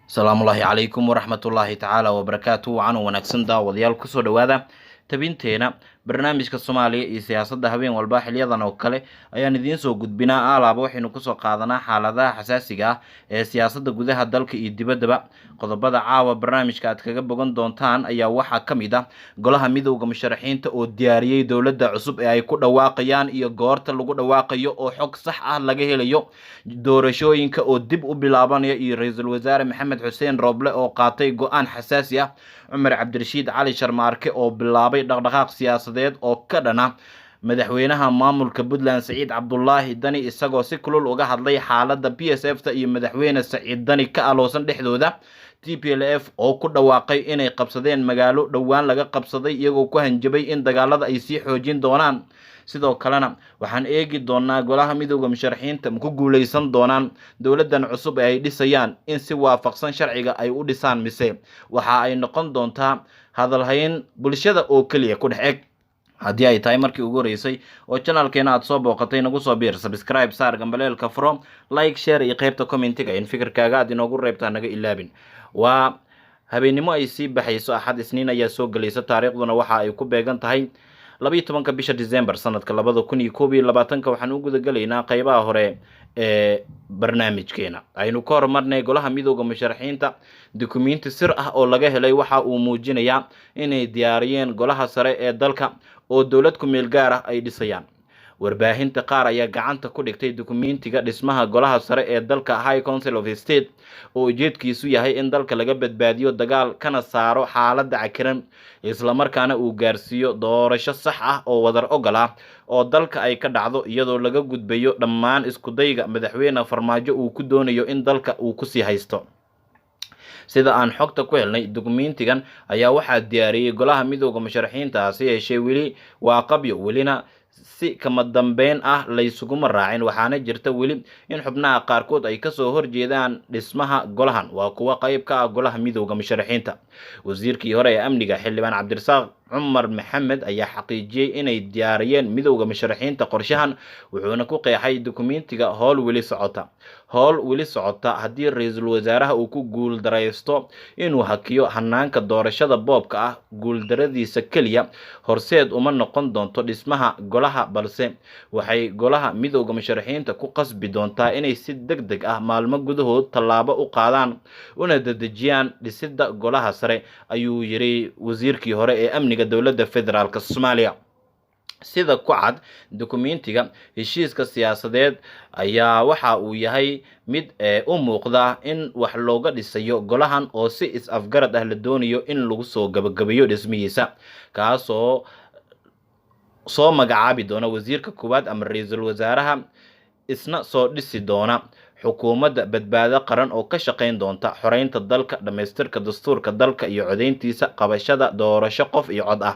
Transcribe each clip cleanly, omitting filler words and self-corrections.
Salaamullaahi calaykum waraxmatullaahi tacaala wabarakaatuhu wacan wanaagsan daawadayaal kusoo dhowaada tabinteena barnaamijka Soomaaliya iyo siyaasadda habeen walba xiliyadan oo kale ayaan idiin soo gudbinaa alaaba waxaynu kusoo qaadanaa xaaladaha xasaasiga ah ee siyaasadda gudaha dalka iyo dibaddaba qodobada caawa barnaamijka aad kaga bogan doontaan ayaa waxaa ka mid ah golaha midowda musharaxiinta oo diyaariyey dowladda cusub ee ay ku dhawaaqayaan iyo goorta lagu dhawaaqayo oo xog sax ah laga helayo doorashooyinka oo dib u bilaabanaya iyo ra'iisul wasaare Maxamed Xuseen Roble oo qaatay go'aan xasaasi ah Cumar Cabdirashiid Cali Sharmaarke oo bilaabay dhaqdhaqaaq siyaasadeed oo ka dhana madaxweynaha maamulka Puntland Saciid Cabdullaahi Dani isagoo si kulul uga hadlay xaaladda PSF-ta iyo madaxweyne Saciid Dani ka aloosan dhexdooda TPLF oo ku dhawaaqay inay qabsadeen magaalo dhowaan laga qabsaday iyagoo ku hanjabay in dagaalada ay sii xoojin doonaan sidoo kalena waxaan eegi doonaa golaha midowda musharaxiinta ku guuleysan doonaan dowladdan cusub ee ay dhisayaan in si waafaqsan sharciga ay u dhisaan mise waxa ay noqon doontaa hadalhayn bulshada oo kaliya ku dhex eg haddii ay tahay markii ugu horeysay oo channelkeena aad soo booqatay nagu soo biir subscribe saar gambaleelka furo like share iyo qaybta commentiga in fikirkaaga aad inoogu reebtaa naga ilaabin waa habeenimo ay sii baxayso axad isniin ayaa soo galaysa taariikhduna waxa ay ku beegan tahay 12 bisha December sanadka 2021 waxaan u guda galaynaa qaybaha hore ee barnaamijkeena aynu ka hormarnay golaha midowda musharaxiinta dukumeenti sir ah oo laga helay waxa uu muujinayaa inay diyaariyeen golaha sare ee dalka oo dowlad ku meel gaar ah ay dhisayaan warbaahinta qaar ayaa gacanta ku dhigtay dukumeentiga dhismaha golaha sare ee dalka High Council of State oo ujeedkiisu yahay in dalka laga badbaadiyo dagaal kana saaro xaaladda cakiran isla markaana uu gaarsiiyo doorasho sax ah oo wadar oggol ah oo dalka ay ka dhacdo iyadoo laga gudbayo dhammaan isku dayga madaxweyne Farmaajo uu ku doonayo in dalka uu ku sii haysto sida aan xogta ku helnay dukumeentigan ayaa waxaa diyaariyay golaha midowda musharaxiinta si yeeshee weli waa qabyo welina si kama dambeyn ah la isugu raacin waxaana jirta weli in xubnaha qaarkood ay kasoo horjeedaan dhismaha golahan waa kuwa qayb ka ah golaha midowda musharaxiinta wasiirkii hore ee amniga xildhibaan Cabdirasaaq Cumar Maxamed ayaa xaqiijiyay inay diyaariyeen midowda musharaxiinta qorshahan wuxuuna ku qeexay dukumeentiga howl weli socota haddii ra'iisul wasaaraha uu ku guul dareysto inuu hakiyo hanaanka doorashada boobka ah guul daradiisa kaliya horseed uma noqon doonto dhismaha golaha balse waxay golaha midowda musharaxiinta ku qasbi doontaa inay si degdeg ah maalmo gudahood tallaabo u qaadaan una dadejiyaan dhisidda golaha sare ayuu yiri wasiirkii hore ee amniga dowladda federaalka Soomaaliya sida ku cad dukumeentiga heshiiska siyaasadeed ayaa waxa uu yahay mid u muuqda in wax looga dhisayo golahan oo si is-afgarad ah la doonayo in lagu soo gabagabeeyo dhismihiisa kaasoo soo magacaabi doona wasiirka koowaad ama ra'iisul wasaaraha isna soo dhisi doona xukuumadda badbaado qaran oo ka shaqeyn doonta xoreynta dalka dhameystirka dastuurka dalka iyo codeyntiisa qabashada doorasho qof iyo cod ah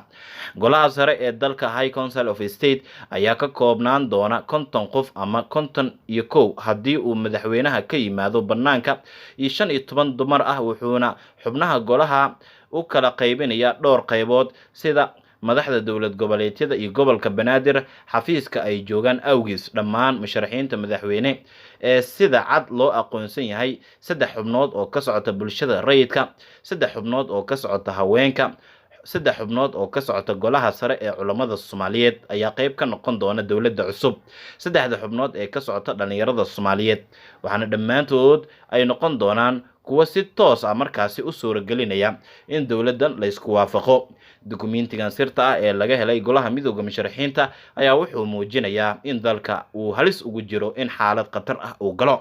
golaha sare ee dalka High Council of State ayaa ka koobnaan doona 50 qof ama 51 haddii uu madaxweynaha ka yimaado banaanka iyo 15 dumar ah wuxuuna xubnaha golaha u kala qaybinaya dhowr qaybood sida madaxda dowlad goboleedyada iyo gobolka Banaadir xafiiska ay joogaan awgiis dhammaan musharaxiinta madaxweyne ee sida cad loo aqoonsan yahay 3 xubnood oo ka socota bulshada rayidka 3 xubnood oo ka socota haweenka 3 xubnood oo ka socota golaha sare ee culimada Soomaaliyeed ayaa qayb ka noqon doona dowladda cusub 3 xubnood ee ka socota dhalinyarada Soomaaliyeed waxaana dhammaantood ay noqon doonaan kuwa si toos ah markaasi u suuragelinaya in dowladdan la isku waafaqo dukumeentigan sirta ah ee laga helay golaha midowda musharaxiinta ayaa wuxuu muujinayaa in dalka uu halis ugu jiro in xaalad khatar ah uu galo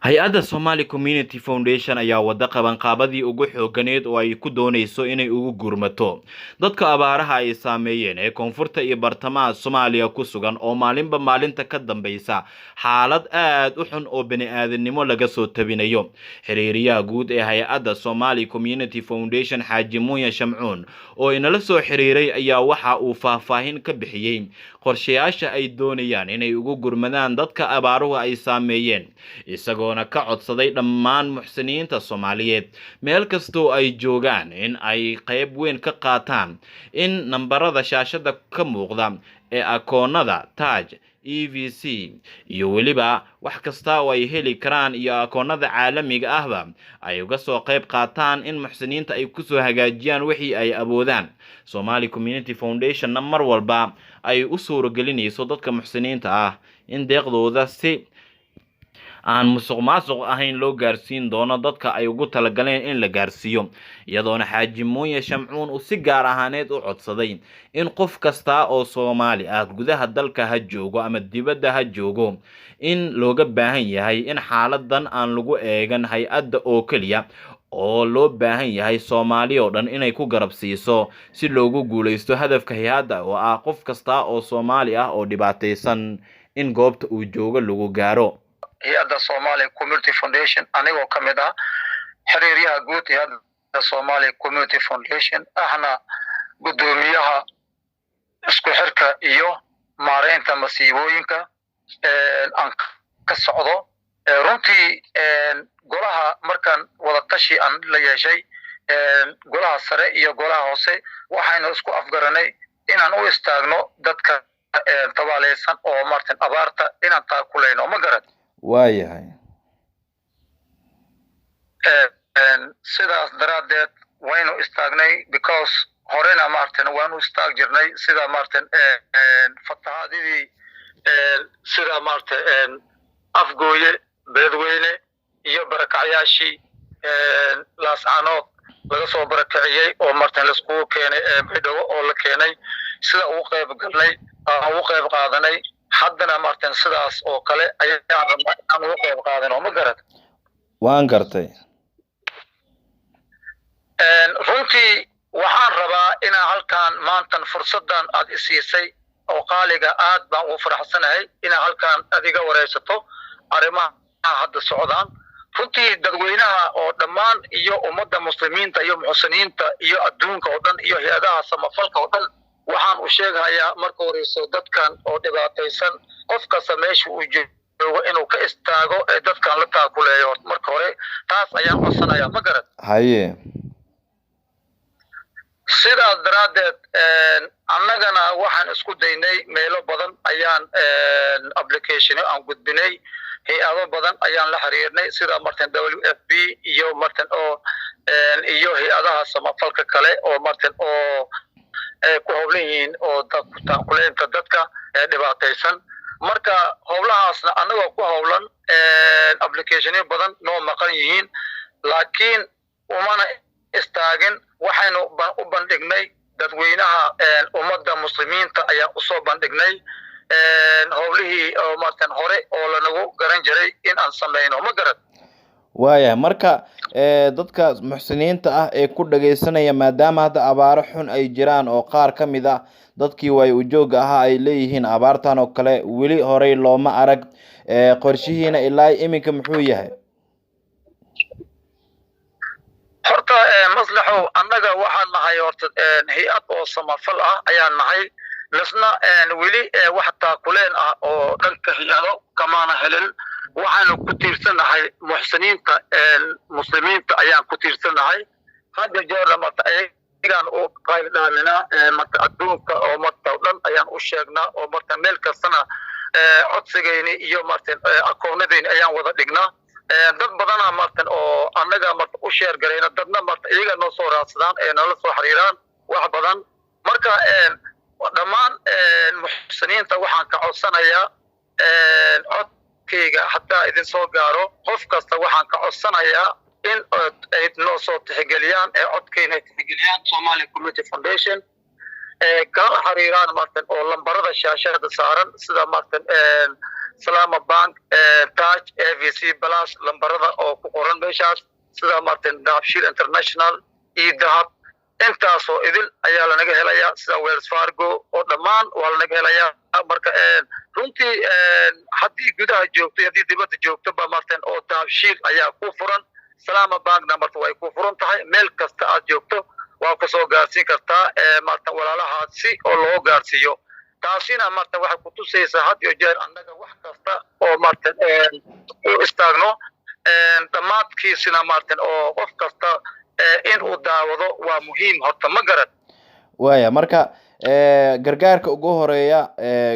hay-adda Somali Community Foundation ayaa wada qabanqaabadii ugu xooganeed oo ay ku doonayso inay ugu gurmato dadka abaaraha ay saameeyeen ee koonfurta iyo bartamaha Soomaaliya ku sugan oo maalinba maalinta ka dambaysa xaalad aad u xun oo bani'aadanimo laga soo tabinayo xiriiriyaha guud ee hay-adda Somali Community Foundation Xaaji Muuya Shamcuun oo inala soo xiriiray ayaa waxa uu faahfaahin ka bixiyay qorshayaasha ay doonayaan inay ugu gurmadaan dadka abaaruhu ay saameeyeen isagoo ka codsaday dhammaan muxsiniinta Soomaaliyeed meel kastoo ay joogaan in ay qayb weyn ka qaataan in nambarada shaashada ka muuqda ee akoonada Taaj EVC iyo weliba wax kasta oo ay heli karaan iyo akoonada caalamiga ahba ay uga soo qayb qaataan in muxsiniinta ay ku soo hagaajiyaan wixii ay awoodaan. Somali Community Foundation mar walba ay u suuragelinayso dadka muxsiniinta ah in deeqdooda si aan musuqmaasuq ahayn loo gaarsiin doono dadka ay ugu talagaleen in la gaarsiiyo, iyadoona Xaaji Muuye Shamcuun uu si gaar ahaaneed u codsaday in qof kasta oo Soomaali ah gudaha dalka ha joogo ama dibadda ha joogo in looga baahan yahay in xaaladan aan lagu eegan hay-adda oo kaliya oo loo baahan yahay Soomaali oo dhan inay ku garab siiso si loogu guuleysto hadafka hay-adda oo ah qof kasta oo Soomaali ah oo dhibaataysan in goobta uu joogo lagu gaaro. hay-adda Somali Community Foundation anigoo ka mid ah xiriiryaha guud hay-adda Somali Community Foundation ahna gudoomiyaha isku xirka iyo maareynta masiibooyinka aan ka socdo. runtii golaha markaan wada tashi aan la yeeshay golaha sare iyo golaha hoose waxaynu isku afgaranay inaan u istaagno dadka tabaaleysan oo martin abaarta inaan taakuleyno ma garad waayahay sidaas daraadeed waynu istaagnay because horena martin waanu istaag jirnay sida martin fatahaadidii sida martin afgooye beledweyne iyo barakacyaashii laascaanood laga soo barakaciyey oo martin laiskugu keenay baydhabo oo la keenay sida ugu qayb galnay aan ugu qayb qaadanay haddana martin sidaas oo kale ayaan rabnaa inaan ugu qayb qaadano ma garad waan gartay. runtii waxaan rabaa inaan halkaan maantan fursadan aad isiisay oo qaaliga aad baan ugu faraxsanahay inaan halkaan adiga wareysato arrimaha hadda socdaan. runtii dadweynaha oo dhammaan iyo ummadda muslimiinta iyo muxsiniinta iyo adduunka oo dhan iyo hay-adaha samafalka oo dhan waxaan u sheegayaa marka horeyso dadkan oo dhibaataysan qof kasta meesha uu joogo inuu ka istaago ee dadkan la taakuleeyo marka hore taas ayaan codsanayaa ma garad haye sidaas daraadeed annagana waxaan isku daynay meelo badan ayaan application aan gudbinay hay-ado badan ayaan la xiriirnay sida martin WFP iyo martin oo iyo hay-adaha samafalka kale oo martin oo ku howlan yihiin oo taakuleynta dadka dhibaataysan. marka howlahaasna annagoo ku howlan applicationyo badan noo maqan yihiin laakiin umana istaagin waxaynu u bandhignay dadweynaha ummadda muslimiinta ayaan usoo bandhignay howlihii oo martin hore oo lanagu garan jiray in aan sameyno ma garad waayahay marka dadka muxsiniinta ah ee ku dhageysanaya maadaama hadda abaaro xun ay jiraan oo qaar ka mid ah dadkii way u joog ahaa ay leeyihiin abaartan oo kale weli horey looma arag qorshihiina ilaa iminka muxuu yahay horta maslaxow annaga waxaan nahay horta hay-ad oo samafal ah ayaan nahay misna weli wax taakuleen ah oo dhanka hay-ado kamaana helin waxaanu ku tiirsanahay muxsiniinta muslimiinta ayaan ku tiirsanahay hadda jeerna marta ayagaan u qaybdhaaminaa marta adduunka oo marta dhan ayaan u sheegnaa oo marta meel kastana codsigayni iyo martin akoonadayni ayaan wada dhignaa dad badana martin oo annaga marta u sheer garayna dadna marta iyaga noo soo raadsadaan ee nala soo xiriiraan wax badan marka dhammaan muxsiniinta waxaan ka codsanayaa codkayga hadaa idin soo gaaro qof kasta waxaan ka codsanayaa in ay noo soo tixgeliyaan codkayna tixgeliyaan Somali Community Foundation kala xiriiraan martin oo lambarada shaashada saaran sida martin Salama Bank Touch AVC Plus lambarada oo ku qoran meeshaas sida martin Dahabshiil International Dahab intaasoo idil ayaa lanaga helayaa sida Wells Fargo oo dhammaan waa lanaga helayaa marka runtii haddii gudaha joogto haddii dibadda joogto ba martin oo Dahabshiil ayaa ku furan Salama Bank numberta way ku furan tahay meel kasta aad joogto waa ka soo gaarsiin kartaa martin walaalahaasi oo loo gaarsiiyo taasina martin waxay ku tusaysaa had iyo jeer annaga wax kasta oo martin u istaagno dhammaadkiisina martin oo qof kasta in uu daawado waa muhiim horta ma garad waaya marka gargaarka ugu horeeya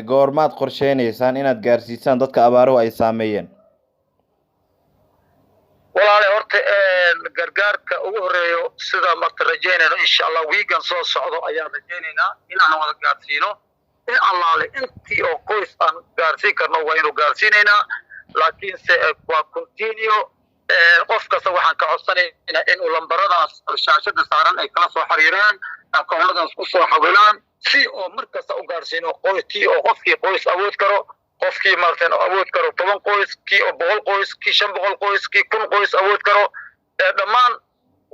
goormaad qorsheynaysaan inaad gaarsiisaan dadka abaaruhu ay saameeyeen walaalahay horta gargaarka ugu horeeyo sida marka rajeynayno insha Allah weegan soo socdo ayaan rajeynaynaa inaan wada gaarsiino in allaale intii oo qoys aan gaarsiin karno waa inuu gaarsiinaynaa laakiin se waa continue qof kasta waxaan ka codsanaynaa in uu lambaradaas shaashada saaran ay kala soo xiriiraan akoonnadaas ku soo xawilaan si oo markasta u gaarsiino qoyskii oo qofkii qoys awood karo qofkii martan awood karo 10 qoys kii oo 100 qoys kii 500 qoys kii 1000 qoys awood karo dhammaan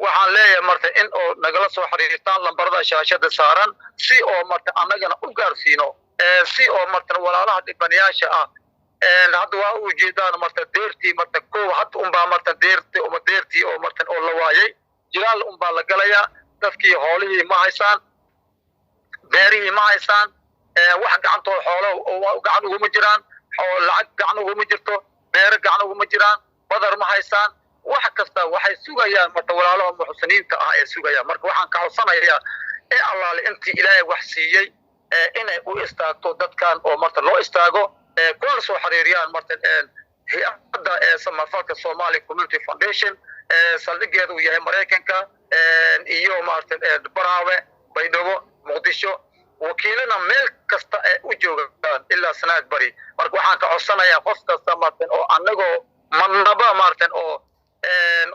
waxaan leeyahay marta in oo nagala soo xiriirtaan lambarada shaashada saaran si oo marta annagana u gaarsiino si oo marta walaalaha dhibanayaasha ah hadda waa u jeedaan marta deertii marta koow hadda unbaa marta deertii oo marta oo la waayay jilaal unbaa la galayaa dadkii hoolihii ma haysaan beerihii ma haysaan wax gacantoo xoolo gacan uguma jiraan lacag gacan uguma jirto beero gacan uguma jiraan badar ma haysaan wax kasta waxay sugayaan marta walaalaha muxsiniinta ah ee sugayaan marka waxaan ka codsanayaa in allaale intii ilaahay wax siiyey inay u istaagto dadkan oo marta loo istaago kuna soo xiriiriyaan marta hay'adda samafalka Somali Community Foundation saldhigeedu yahay Mareykanka iyo marta Baraawe Baydhabo Muqdisho wakiilana meel kasta ay u joogaan ilaa sanaad bari marka waxaan ka codsanayaa qof kasta marta oo annagoo manaba marta oo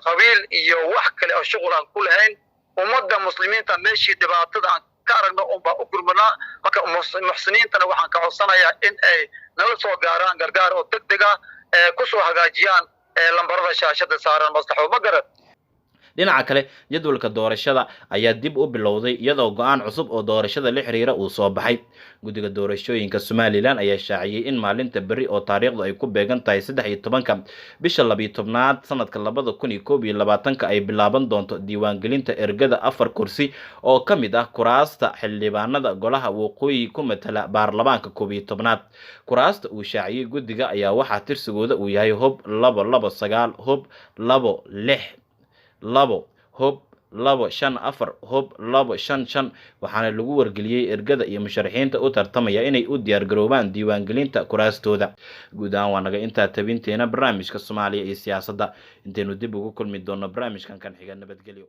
qabiil iyo wax kale oo shughul aan ku lahayn ummadda muslimiinta meeshii dhibaatada aan ka aragno unbaa u gurmanaa marka muxsiniintana waxaan ka codsanayaa in ay nala soo gaaraan gargaar oo degdeg ah ku soo hagaajiyaan lambarada shaashada saaran maslaxo ma garad dhinaca kale jadwalka doorashada ayaa dib u bilowday iyadoo go'aan cusub oo doorashada la xiriira uu soo baxay guddiga doorashooyinka Somaliland ayaa shaaciyay in maalinta bari oo taariikhdu ay ku beegan tahay 13 bisha 12 sanadka 2021 ay bilaaban doonto diiwaangelinta ergada 4 kursi oo ka mid ah kuraasta xildhibaanada golaha waqooyi ku matala baarlamaanka 11 kuraasta uu shaaciyay guddiga ayaa waxa tirsigooda uu yahay hub 229 hub 26 hub 254 hub 255 waxaana lagu wargeliyay ergada iyo musharaxiinta u tartamaya inay u diyaar garoobaan diiwaangelinta kuraastooda guud ahaan waa naga intaa tabinteena barnaamijka Soomaaliya iyo siyaasadda inteenu dib ugu kulmi doono barnaamijkan kan xiga nabadgelyo